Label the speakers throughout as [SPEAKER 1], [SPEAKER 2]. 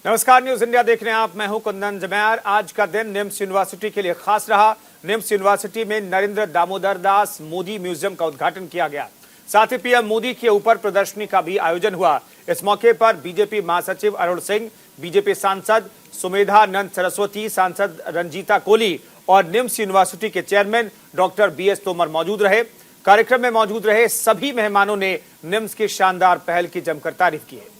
[SPEAKER 1] नमस्कार, news India देख रहे हैं आप। मैं हूं कुंदन जमैर। आज का दिन निम्स यूनिवर्सिटी के लिए खास रहा। निम्स यूनिवर्सिटी में नरेंद्र दामोदर दास मोदी म्यूजियम का उद्घाटन किया गया। साथ ही पीएम मोदी के ऊपर प्रदर्शनी का भी आयोजन हुआ। इस मौके पर बीजेपी महासचिव अरुण सिंह, बीजेपी सांसद सुमेधा नंद सरस्वती, सांसद रंजीता कोली और निम्स यूनिवर्सिटी के चेयरमैन डॉक्टर BS तोमर मौजूद रहे। कार्यक्रम में मौजूद रहे सभी मेहमानों ने निम्स की शानदार पहल की जमकर तारीफ की है।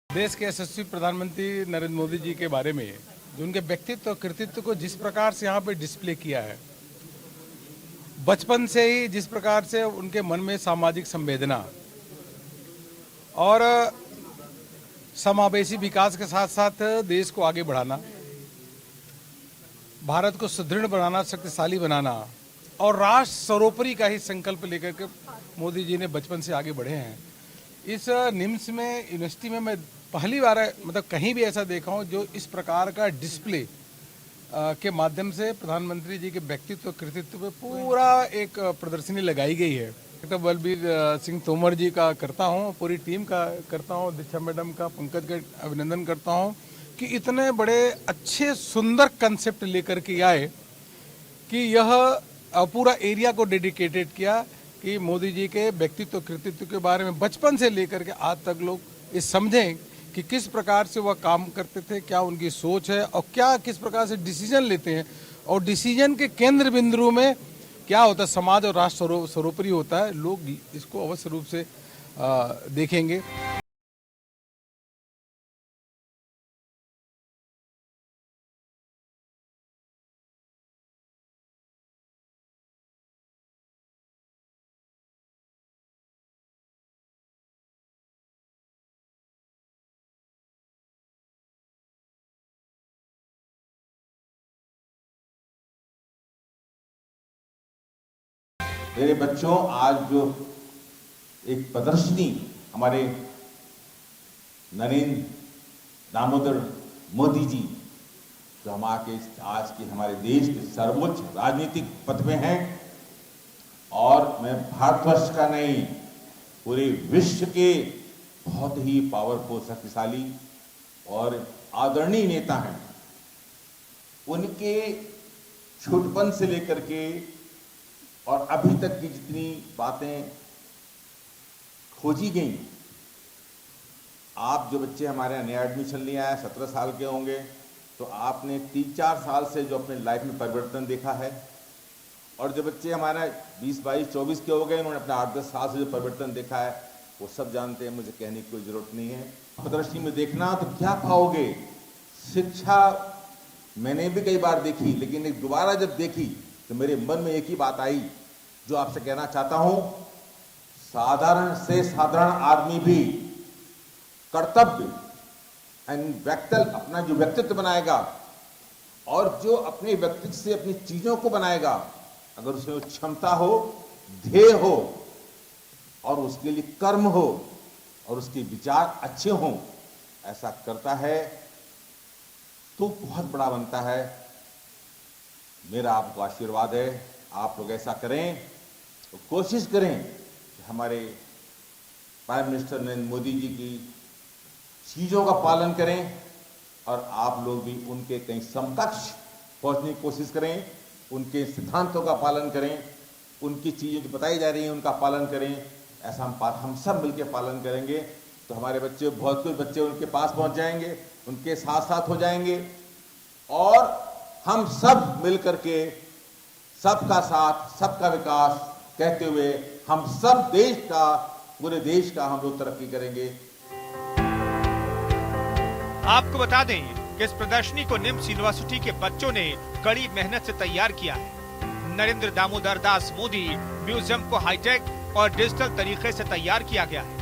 [SPEAKER 2] देश के यशस्वी प्रधानमंत्री नरेंद्र मोदी जी के बारे में जो उनके व्यक्तित्व और कृतित्व को जिस प्रकार से यहाँ पे डिस्प्ले किया है, बचपन से ही जिस प्रकार से उनके मन में सामाजिक संवेदना और समावेशी विकास के साथ साथ देश को आगे बढ़ाना, भारत को सुदृढ़ बनाना, शक्तिशाली बनाना और राष्ट्र सर्वोपरि का ही संकल्प लेकर के मोदी जी ने बचपन से आगे बढ़े हैं। इस निम्स में यूनिवर्सिटी में मैं पहली बार मतलब कहीं भी ऐसा देखा हूँ जो इस प्रकार का डिस्प्ले के माध्यम से प्रधानमंत्री जी के व्यक्तित्व कृतित्व पे पूरा एक प्रदर्शनी लगाई गई है। डॉक्टर बलबीर सिंह तोमर जी का करता हूँ, पूरी टीम का करता हूँ, दीक्षा मैडम का, पंकज का अभिनंदन करता हूँ कि इतने बड़े अच्छे सुंदर कंसेप्ट लेकर के आए कि यह पूरा एरिया को डेडिकेटेड किया कि मोदी जी के व्यक्तित्व कृतित्व के बारे में बचपन से लेकर के आज तक लोग ये समझें कि किस प्रकार से वह काम करते थे, क्या उनकी सोच है और क्या किस प्रकार से डिसीजन लेते हैं और डिसीजन के केंद्र बिंदु में क्या होता है, समाज और राष्ट्र सर्वोपरि होता है। लोग इसको अवश्य रूप से देखेंगे।
[SPEAKER 3] मेरे बच्चों, आज जो एक प्रदर्शनी हमारे नरेंद्र दामोदर मोदी जी जो हम आज के हमारे देश के सर्वोच्च राजनीतिक पद में हैं और मैं भारतवर्ष का नहीं पूरे विश्व के बहुत ही पावरफुल, शक्तिशाली और आदरणीय नेता हैं, उनके छोटपन से लेकर के और अभी तक की जितनी बातें खोजी गई, आप जो बच्चे हमारे यहाँ नया एडमिशन लिए आए 17 साल के होंगे तो आपने 3-4 साल से जो अपने लाइफ में परिवर्तन देखा है, और जो बच्चे हमारे 20, 22, 24 के हो गए उन्होंने अपने 8-10 साल से जो परिवर्तन देखा है वो सब जानते हैं, मुझे कहने की कोई जरूरत नहीं है। प्रदर्शनी में देखना तो क्या पाओगे, शिक्षा मैंने भी कई बार देखी, लेकिन एक दोबारा जब देखी तो मेरे मन में एक ही बात आई जो आपसे कहना चाहता हूं, साधारण से साधारण आदमी भी कर्तव्य अपना जो व्यक्तित्व बनाएगा और जो अपने व्यक्तित्व से अपनी चीजों को बनाएगा, अगर उसमें क्षमता हो, ध्येय हो और उसके लिए कर्म हो और उसके विचार अच्छे हों, ऐसा करता है तो बहुत बड़ा बनता है। मेरा आपको आशीर्वाद है, आप लोग ऐसा करें तो कोशिश करें कि हमारे प्राइम मिनिस्टर नरेंद्र मोदी जी की चीज़ों का पालन करें और आप लोग भी उनके कहीं समकक्ष पहुंचने की कोशिश करें। उनके सिद्धांतों का पालन करें, उनकी चीज़ें जो बताई जा रही हैं उनका पालन करें। ऐसा हम सब मिलकर पालन करेंगे तो हमारे बच्चे, बहुत कुछ बच्चे उनके पास पहुंच जाएंगे, उनके साथ साथ हो जाएंगे और हम सब मिल करके सबका साथ सबका विकास कहते हुए हम सब देश का, पूरे देश का हम लोग तरक्की करेंगे।
[SPEAKER 1] आपको बता दें कि इस प्रदर्शनी को निम्स यूनिवर्सिटी के बच्चों ने कड़ी मेहनत से तैयार किया है। नरेंद्र दामोदर दास मोदी म्यूजियम को हाईटेक और डिजिटल तरीके से तैयार किया गया है।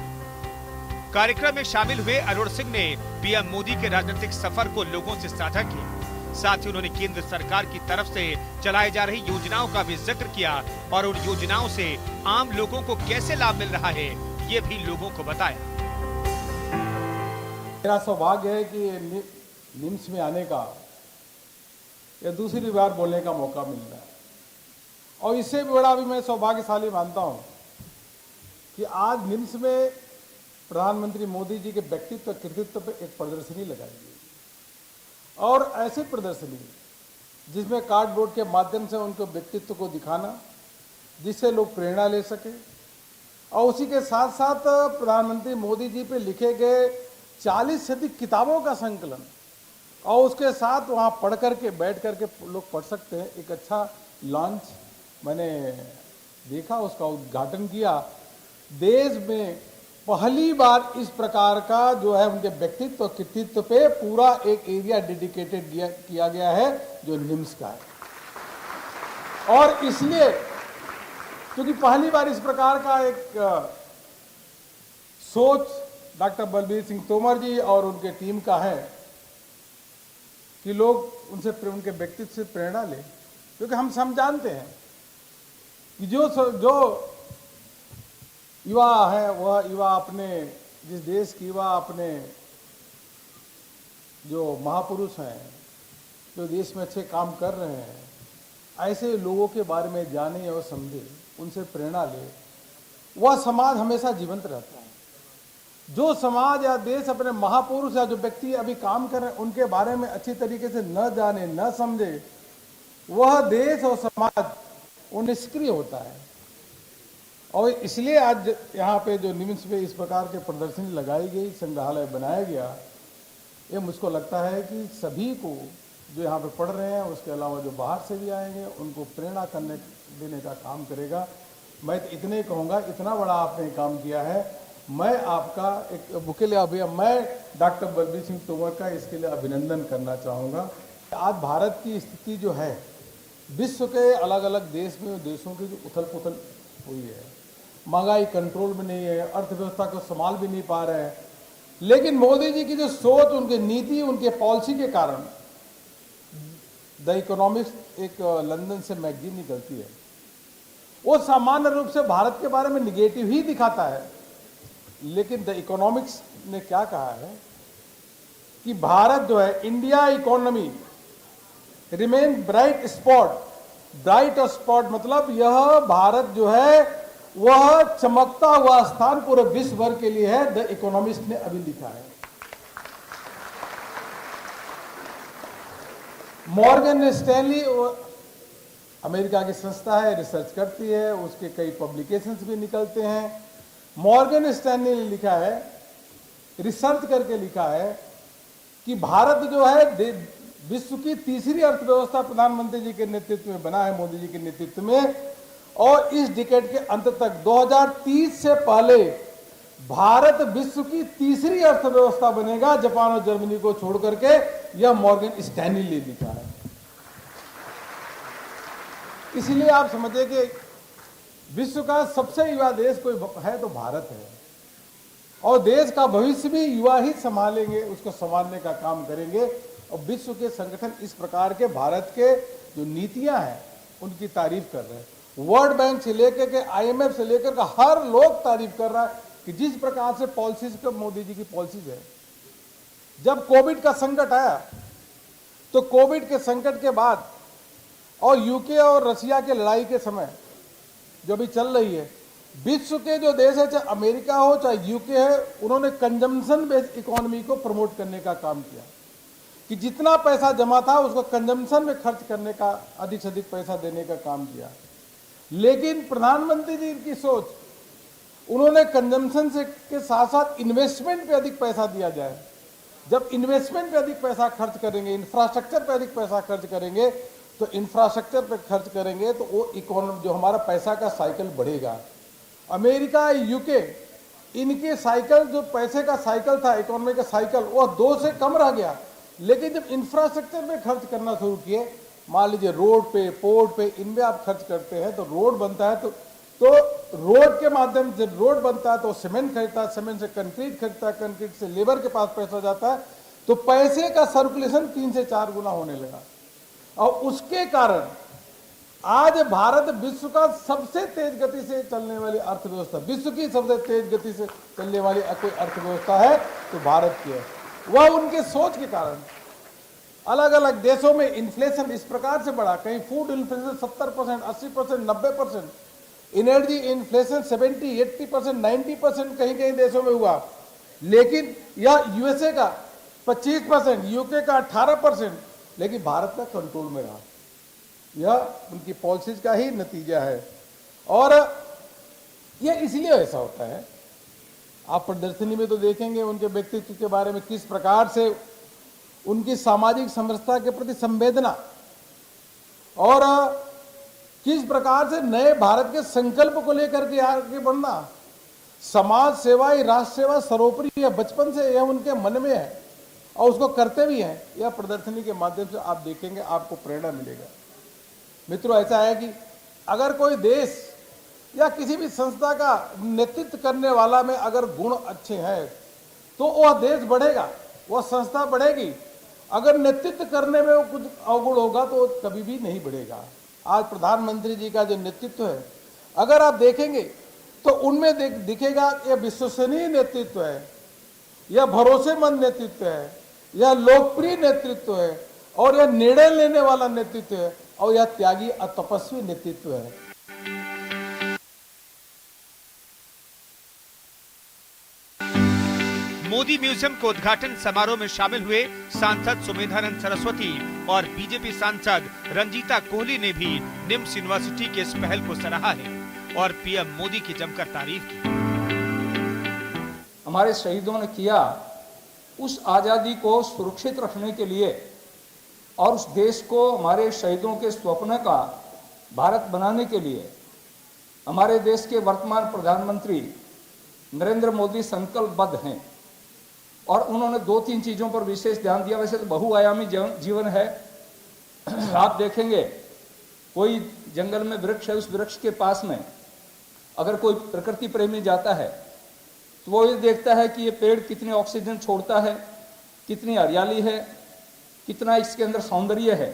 [SPEAKER 1] कार्यक्रम में शामिल हुए अरुण सिंह ने पीएम मोदी के राजनीतिक सफर को लोगों से साझा किया। साथ ही उन्होंने केंद्र सरकार की तरफ से चलाई जा रही योजनाओं का भी जिक्र किया और उन योजनाओं से आम लोगों को कैसे लाभ मिल रहा है ये भी लोगों को बताया।
[SPEAKER 2] मेरा सौभाग्य है कि निम्स में आने का यह दूसरी बार बोलने का मौका मिल रहा है और इससे भी बड़ा भी मैं सौभाग्यशाली मानता हूं कि आज निम्स में प्रधानमंत्री मोदी जी के व्यक्तित्व कृतित्व पर एक प्रदर्शनी लगाई गई और ऐसी प्रदर्शनी जिसमें कार्डबोर्ड के माध्यम से उनके व्यक्तित्व को दिखाना, जिससे लोग प्रेरणा ले सके और उसी के साथ साथ प्रधानमंत्री मोदी जी पे लिखे गए 40 से अधिक किताबों का संकलन और उसके साथ वहाँ पढ़ करके बैठ करके लोग पढ़ सकते हैं। एक अच्छा लॉन्च मैंने देखा, उसका उद्घाटन किया। देश में पहली बार इस प्रकार का जो है उनके व्यक्तित्व कृतित्व पे पूरा एक एरिया डेडिकेटेड किया गया है जो निम्स का है। और इसलिए क्योंकि पहली बार इस प्रकार का एक सोच डॉक्टर बलबीर सिंह तोमर जी और उनके टीम का है कि लोग उनके व्यक्तित्व से प्रेरणा लें, क्योंकि हम सब जानते हैं कि जो युवा है वह युवा अपने जिस देश की युवा अपने जो महापुरुष हैं जो देश में अच्छे काम कर रहे हैं ऐसे लोगों के बारे में जाने और समझे, उनसे प्रेरणा ले, वह समाज हमेशा जीवंत रहता है। जो समाज या देश अपने महापुरुष या जो व्यक्ति अभी काम कर रहे हैं उनके बारे में अच्छी तरीके से न जाने न समझे, वह देश और समाज वो निष्क्रिय होता है। और इसलिए आज यहाँ पे जो निम्स पे इस प्रकार के प्रदर्शनी लगाई गई, संग्रहालय बनाया गया, ये मुझको लगता है कि सभी को जो यहाँ पे पढ़ रहे हैं, उसके अलावा जो बाहर से भी आएंगे, उनको प्रेरणा देने का काम करेगा। मैं तो इतने कहूँगा, इतना बड़ा आपने काम किया है, मैं आपका एक बुके लिए अभी मैं डॉक्टर बलबीर सिंह तोमर का इसके लिए अभिनंदन करना चाहूँगा। आज भारत की स्थिति जो है, विश्व के अलग अलग देशों की जो उथल पुथल हुई है, महंगाई कंट्रोल में नहीं है, अर्थव्यवस्था को संभाल भी नहीं पा रहे हैं, लेकिन मोदी जी की जो सोच, उनकी नीति, उनके पॉलिसी के कारण द इकोनॉमिक्स एक लंदन से मैगजीन निकलती है, वो सामान्य रूप से भारत के बारे में निगेटिव ही दिखाता है, लेकिन द इकोनॉमिक्स ने क्या कहा है कि भारत जो है, India economy remain bright spot. Bright spot मतलब यह भारत जो है वह चमकता हुआ स्थान पूरे विश्व भर के लिए है। द इकोनॉमिस्ट ने अभी लिखा है। मॉर्गन स्टैनली अमेरिका की संस्था है, रिसर्च करती है, उसके कई पब्लिकेशंस भी निकलते हैं। मॉर्गन स्टैनली ने लिखा है, रिसर्च करके लिखा है कि भारत जो है विश्व की तीसरी अर्थव्यवस्था प्रधानमंत्री जी के नेतृत्व में बना है, मोदी जी के नेतृत्व में, और इस डिकेड के अंत तक 2030 से पहले भारत विश्व की तीसरी अर्थव्यवस्था बनेगा, जापान और जर्मनी को छोड़ करके। यह मॉर्गन स्टैनली ने लिखा है। इसलिए आप समझे कि विश्व का सबसे युवा देश कोई है तो भारत है, और देश का भविष्य भी युवा ही संभालेंगे, उसको संभालने का काम करेंगे। और विश्व के संगठन इस प्रकार के भारत के जो नीतियां हैं उनकी तारीफ कर रहे हैं। वर्ल्ड बैंक से लेकर के IMF से लेकर के हर लोग तारीफ कर रहा है कि जिस प्रकार से पॉलिसीज का मोदी जी की पॉलिसीज है। जब कोविड का संकट आया तो कोविड के संकट के बाद और यूके और रशिया के लड़ाई के समय जो भी चल रही है, विश्व के जो देश है, चाहे अमेरिका हो चाहे यूके है, उन्होंने कंजम्पशन बेस्ड इकोनॉमी को प्रमोट करने का काम किया। कि जितना पैसा जमा था उसको कंजम्पशन में खर्च करने का, अधिक से अधिक पैसा देने का काम किया। लेकिन प्रधानमंत्री जी की सोच, उन्होंने कंजम्पशन से के साथ साथ इन्वेस्टमेंट पे अधिक पैसा दिया जाए। जब इन्वेस्टमेंट पे अधिक पैसा खर्च करेंगे, इंफ्रास्ट्रक्चर पे अधिक पैसा खर्च करेंगे, तो इंफ्रास्ट्रक्चर पे खर्च करेंगे तो वो इकोनॉमी, जो हमारा पैसा का साइकिल बढ़ेगा। अमेरिका, यूके, इनके साइकिल, जो पैसे का साइकिल था, इकोनॉमी का साइकिल, वो 2 से कम रह गया। लेकिन जब इंफ्रास्ट्रक्चर पे खर्च करना शुरू किए, मान लीजिए रोड पे, पोर्ट पे, इनमें आप खर्च करते हैं तो रोड बनता है, तो रोड के माध्यम से रोड बनता है तो सीमेंट खरीदता है, सीमेंट से कंक्रीट खरीदता है, कंक्रीट से लेबर के पास पैसा जाता है, तो पैसे का सर्कुलेशन 3 से 4 गुना होने लगा। और उसके कारण आज भारत विश्व का सबसे तेज गति से चलने वाली अर्थव्यवस्था, विश्व की सबसे तेज गति से चलने वाली कोई अर्थव्यवस्था है तो भारत की है। वह उनके सोच के कारण अलग अलग देशों में इन्फ्लेशन इस प्रकार से बढ़ा, कहीं फूड इन्फ्लेशन 70%, 80%, 90%, एनर्जी इन्फ्लेशन 70, 80%, 90% कहीं कहीं देशों में हुआ। लेकिन यह यूएसए का 25%, यूके का 18%, लेकिन भारत का कंट्रोल में रहा। यह उनकी पॉलिसीज का ही नतीजा है। और यह इसलिए ऐसा होता है, आप प्रदर्शनी में तो देखेंगे उनके व्यक्तित्व के बारे में, किस प्रकार से उनकी सामाजिक समरसता के प्रति संवेदना और किस प्रकार से नए भारत के संकल्प को लेकर के आगे बढ़ना, समाज सेवा ही राष्ट्र सेवा सर्वोपरि है, बचपन से यह उनके मन में है और उसको करते भी हैं। यह प्रदर्शनी के माध्यम से आप देखेंगे, आपको प्रेरणा मिलेगा। मित्रों, ऐसा है कि अगर कोई देश या किसी भी संस्था का नेतृत्व करने वाला में अगर गुण अच्छे हैं तो वह देश बढ़ेगा, वह संस्था बढ़ेगी। अगर नेतृत्व करने में वो कुछ अवगुण होगा तो कभी भी नहीं बढ़ेगा। आज प्रधानमंत्री जी का जो नेतृत्व है, अगर आप देखेंगे तो उनमें दिखेगा यह विश्वसनीय नेतृत्व है, यह भरोसेमंद नेतृत्व है, यह लोकप्रिय नेतृत्व है, और यह निर्णय लेने वाला नेतृत्व है, और यह त्यागी और तपस्वी नेतृत्व है।
[SPEAKER 1] मोदी म्यूजियम के उद्घाटन समारोह में शामिल हुए सांसद सुमेधानंद सरस्वती और बीजेपी सांसद रंजीता कोहली ने भी निम्स यूनिवर्सिटी के इस पहल को सराहा है और पीएम मोदी की जमकर तारीफ की।
[SPEAKER 4] हमारे शहीदों ने किया, उस आजादी को सुरक्षित रखने के लिए और उस देश को हमारे शहीदों के स्वप्न का भारत बनाने के लिए हमारे देश के वर्तमान प्रधानमंत्री नरेंद्र मोदी संकल्पबद्ध हैं। और उन्होंने 2-3 चीजों पर विशेष ध्यान दिया। वैसे तो बहुआयामी जीवन है, आप देखेंगे कोई जंगल में वृक्ष है, उस वृक्ष के पास में अगर कोई प्रकृति प्रेमी जाता है तो वो ये देखता है कि ये पेड़ कितनी ऑक्सीजन छोड़ता है, कितनी हरियाली है, कितना इसके अंदर सौंदर्य है।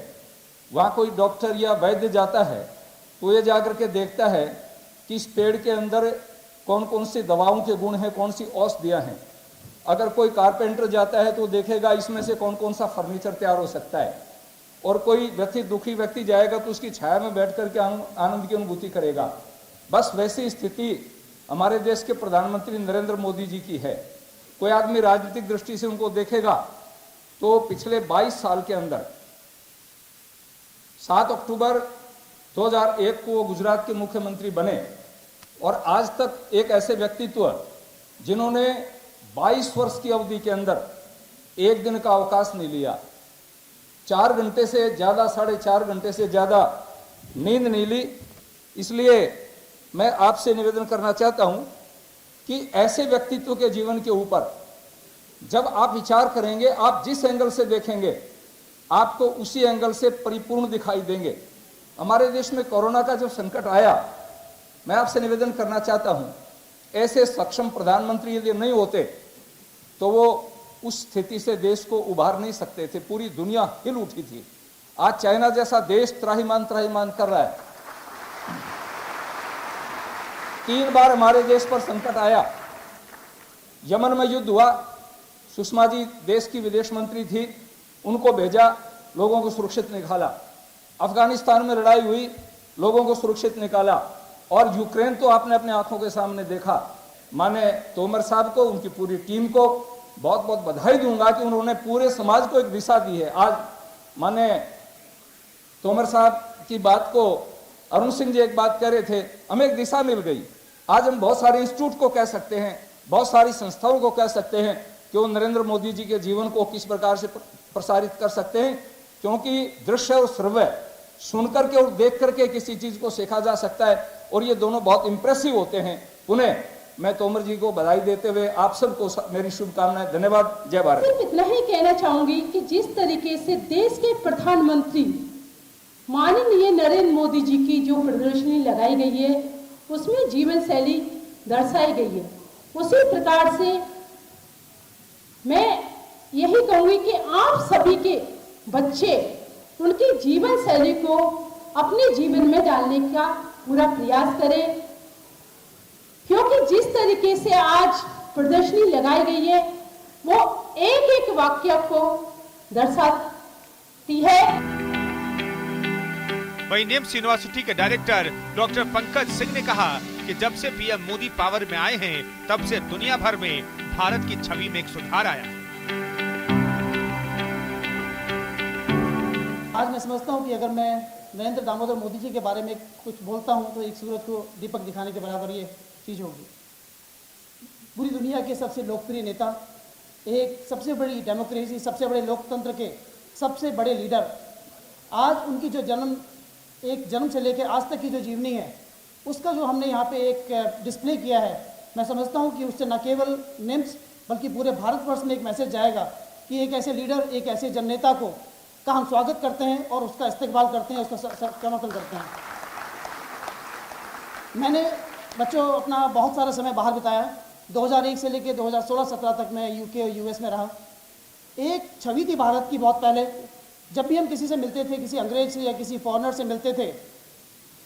[SPEAKER 4] वहाँ कोई डॉक्टर या वैद्य जाता है तो ये जाकर के देखता है कि इस पेड़ के अंदर कौन कौन सी दवाओं के गुण हैं, कौन सी औषधियाँ हैं। अगर कोई कारपेंटर जाता है तो देखेगा इसमें से कौन कौन सा फर्नीचर तैयार हो सकता है। और कोई व्यक्ति, दुखी व्यक्ति जाएगा तो उसकी छाया में बैठ करके आनंद की अनुभूति करेगा। बस वैसी स्थिति हमारे देश के प्रधानमंत्री नरेंद्र मोदी जी की है। कोई आदमी राजनीतिक दृष्टि से उनको देखेगा तो पिछले 22 साल के अंदर 7 अक्टूबर 2001 को वो गुजरात के मुख्यमंत्री बने और आज तक एक ऐसे व्यक्तित्व जिन्होंने 22 वर्ष की अवधि के अंदर एक दिन का अवकाश नहीं लिया, 4 घंटे से ज्यादा, 4.5 घंटे से ज्यादा नींद नहीं ली। इसलिए मैं आपसे निवेदन करना चाहता हूं कि ऐसे व्यक्तित्व के जीवन के ऊपर जब आप विचार करेंगे, आप जिस एंगल से देखेंगे आपको उसी एंगल से परिपूर्ण दिखाई देंगे। हमारे देश में कोरोना का जब संकट आया, मैं आपसे निवेदन करना चाहता हूं, ऐसे सक्षम प्रधानमंत्री यदि नहीं होते तो वो उस स्थिति से देश को उभार नहीं सकते थे। पूरी दुनिया हिल उठी थी। आज चाइना जैसा देश त्राहिमाम कर रहा है। 3 बार हमारे देश पर संकट आया। यमन में युद्ध हुआ, सुषमा जी देश की विदेश मंत्री थी, उनको भेजा, लोगों को सुरक्षित निकाला। अफगानिस्तान में लड़ाई हुई, लोगों को सुरक्षित निकाला। और यूक्रेन तो आपने अपने आंखों के सामने देखा, माने तोमर साहब को, उनकी पूरी टीम को बहुत बहुत बधाई दूंगा कि उन्होंने पूरे समाज को एक दिशा दी है। आज माने तोमर साहब की बात को अरुण सिंह जी एक बात कह रहे थे, हमें एक दिशा मिल गई। आज हम बहुत सारे इंस्टीट्यूट को कह सकते हैं, बहुत सारी संस्थाओं को कह सकते हैं कि वो नरेंद्र मोदी जी के जीवन को किस प्रकार से प्रसारित कर सकते हैं, क्योंकि दृश्य और श्रव्य सुन करके और देख करके किसी चीज को सीखा जा सकता है, और ये दोनों बहुत इंप्रेसिव होते हैं। पुनः मैं तोमर जी को बधाई देते हुए आप सबको मेरी शुभकामनाएं। धन्यवाद। जय भारत।
[SPEAKER 5] सिर्फ इतना ही कहना चाहूंगी कि जिस तरीके से देश के प्रधानमंत्री माननीय नरेंद्र मोदी जी की जो प्रदर्शनी लगाई गई है उसमें जीवन शैली दर्शाई गई है, उसी प्रकार से मैं यही कहूंगी कि आप सभी के बच्चे उनकी जीवन शैली को अपने जीवन में डालने का पूरा प्रयास करें, क्योंकि जिस तरीके से आज प्रदर्शनी लगाई गई है वो एक एक वाक्य को दर्शाती है।
[SPEAKER 1] वहीं निम्स यूनिवर्सिटी के डायरेक्टर डॉक्टर पंकज सिंह ने कहा कि जब से पीएम मोदी पावर में आए हैं तब से दुनिया भर में भारत की छवि में एक सुधार आया।
[SPEAKER 6] आज मैं समझता हूं कि अगर मैं नरेंद्र दामोदर मोदी जी के बारे में कुछ बोलता हूं तो एक सूरज को दीपक दिखाने के बराबर ये चीज़ होगी। पूरी दुनिया के सबसे लोकप्रिय नेता, एक सबसे बड़ी डेमोक्रेसी, सबसे बड़े लोकतंत्र के सबसे बड़े लीडर, आज उनकी जो जन्म से लेकर आज तक की जो जीवनी है उसका जो हमने यहाँ पे एक डिस्प्ले किया है, मैं समझता हूँ कि उससे न केवल निम्स बल्कि पूरे भारतवर्ष में एक मैसेज जाएगा कि एक ऐसे लीडर, एक ऐसे जननेता का हम स्वागत करते हैं और उसका इस्तेकबाल करते हैं, उसका समर्थन करते हैं। मैंने बच्चों अपना बहुत सारा समय बाहर बिताया। 2001 से लेकर 2016-17 तक मैं यूके और यूएस में रहा। एक छवि थी भारत की बहुत पहले, जब भी हम किसी से मिलते थे, किसी अंग्रेज से या किसी फॉरेनर से मिलते थे,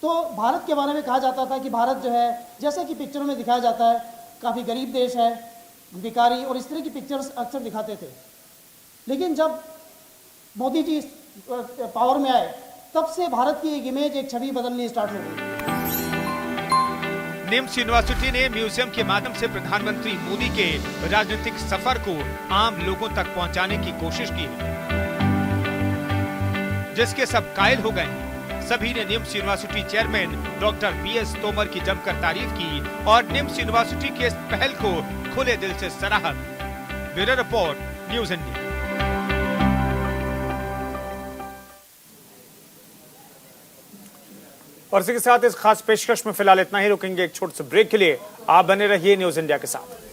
[SPEAKER 6] तो भारत के बारे में कहा जाता था कि भारत जो है, जैसे कि पिक्चरों में दिखाया जाता है, काफ़ी गरीब देश है, भिखारी, और इस तरह की पिक्चर्स अक्सर दिखाते थे। लेकिन जब मोदी जी पावर में आए तब से भारत की एक इमेज, एक छवि बदलनी स्टार्ट हो गई।
[SPEAKER 1] निम्स यूनिवर्सिटी ने म्यूजियम के माध्यम से प्रधानमंत्री मोदी के राजनीतिक सफर को आम लोगों तक पहुंचाने की कोशिश की, जिसके सब कायल हो गए। सभी ने NIMS university chairman doctor B S Tomar की जमकर तारीफ की और निम्स यूनिवर्सिटी के इस पहल को खुले दिल से सराहा। Bureau report, news India. और इसी के साथ इस खास पेशकश में फिलहाल इतना ही। रुकेंगे एक छोटे से ब्रेक के लिए। आप बने रहिए न्यूज इंडिया के साथ।